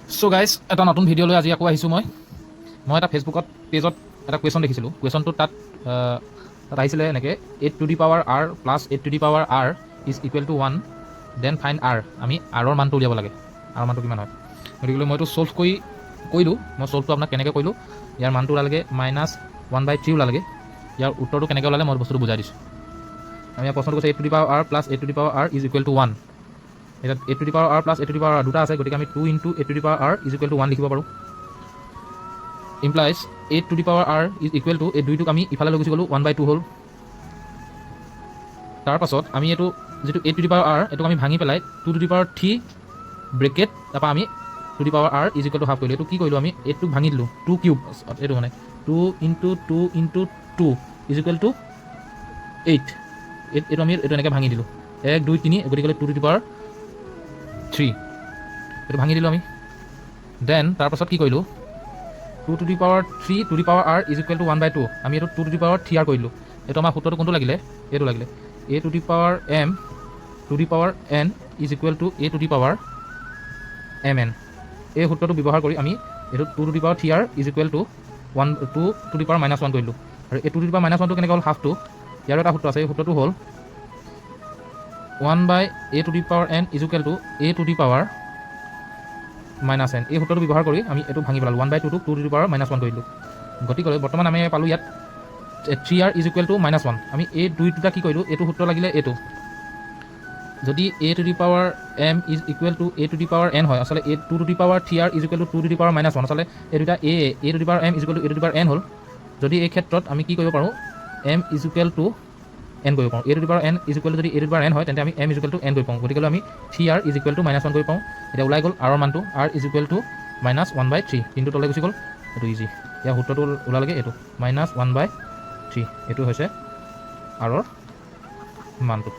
So guys এটা নতুন video' লৈ আজি আকৌ আহিছোঁ মই এটা ফেচবুকত পেজত এটা কুৱেশ্যন দেখিছিলোঁ। কুৱেশ্যনটো তাত আহিছিলে এনেকৈ 8 to the power R plus 8 to the power R is equal to 1 then find R. আমি আৰৰ মানটো উলিয়াব লাগে, আৰৰ মানটো কিমান হয়। গতিকে মইতো ছল্ভ কৰিলোঁ। মই ছল্ভটো আপোনাক কেনেকৈ কৰিলোঁ, ইয়াৰ মানটো ওলালেগৈ -1/3 ওলালেগৈ। ইয়াৰ উত্তৰটো কেনেকৈ ওলালে মই বস্তুটো বুজাই দিছোঁ। আমি ইয়াৰ প্ৰশ্নটো কৈছে 8 to the power R plus 8 to the power R is equal to 1। এতিয়া 8 to the power R plus 8 to the power R দুটা আছে, গতিকে আমি 2 × 8 to the power R is equal to 1 লিখিব পাৰোঁ। Implies 8 to the power R is equal two এই দুইটোক আমি ইফালে লৈ গুচি গ'লোঁ 1/2 হ'ল। তাৰপাছত আমি এইটো যিটো 8 টু দি পাৱাৰ আৰ এইটোক আমি ভাঙি পেলাই 2 টু দি পাৱাৰ 3 ব্ৰেকেট তাৰপৰা আমি 2 two the power R is equal to half কৰিলোঁ। এইটো কি কৰিলোঁ, আমি 8টোক ভাঙি দিলোঁ 2 কিউব, এইটো মানে 2 × 2 × 2 ইজ ইকুৱেল টু 8। এইটো আমি এইটো এনেকৈ ভাঙি দিলোঁ 1 2 3, গতিকে 2 টু দি পাৱাৰ 3 এইটো ভাঙি দিলোঁ আমি। দেন তাৰপাছত কি কৰিলোঁ, 2 two the power 3 two the power R is equal two 1/2। আমি এইটো 2 টু দি পাৱাৰ 3 আৰ কৰিলোঁ। এইটো আমাৰ সূত্ৰটো কোনটো লাগিলে, এইটো লাগিলে a two the power m two the power n is equal two a two the power mn। এই সূত্ৰটো ব্যৱহাৰ কৰি আমি এইটো 2 two the power 3 R is equal two 2 two the power -1 কৰিলোঁ। আৰু এই 2 টু দি পাৱাৰ -1টো কেনেকৈ হ'ল, হাফটো। ইয়াৰো এটা সূত্ৰ আছে, এই সূত্ৰটো হ'ল 1/a two the power n is equal two a two the power -n। এই সূত্ৰটো ব্যৱহাৰ কৰি আমি এইটো ভাঙি পেলালোঁ 1/2টোক 2 টু দি পাৱাৰ -1 কৰিলোঁ। গতিকে বৰ্তমান আমি পালোঁ ইয়াত 3r ইজ ইকুৱেল টু -1। আমি এই দুটা কি কৰিলোঁ, এইটো সূত্ৰ লাগিলে এইটো। যদি a two the power m is equal two a two the power n হয়, আচলতে 2 two the power 3r is equal two 2 two the power -1। আচলতে এই দুটা a two the power m is equal two a two the power n হ'ল। যদি এই ক্ষেত্ৰত আমি কি কৰিব পাৰোঁ, m is equal two n কৰিব পাৰোঁ। a two the power n is equal two যদি a two the power n হয়, তেন্তে আমি m is equal two n কৰিব পাৰোঁ। গতিকে আমি 3r ইজ ইকুৱেল টু -1 কৰিব পাৰোঁ। এতিয়া ওলাই গ'ল আৰৰ মানটো, r ইজ ইকুৱেল টু -1/3। তিনিটো তলে গুচি গ'ল, এইটো ইজি। ইয়াৰ সূত্ৰটো ওলালেগৈ এইটো -1/3। এইটো হৈছে আৰৰ মানটো।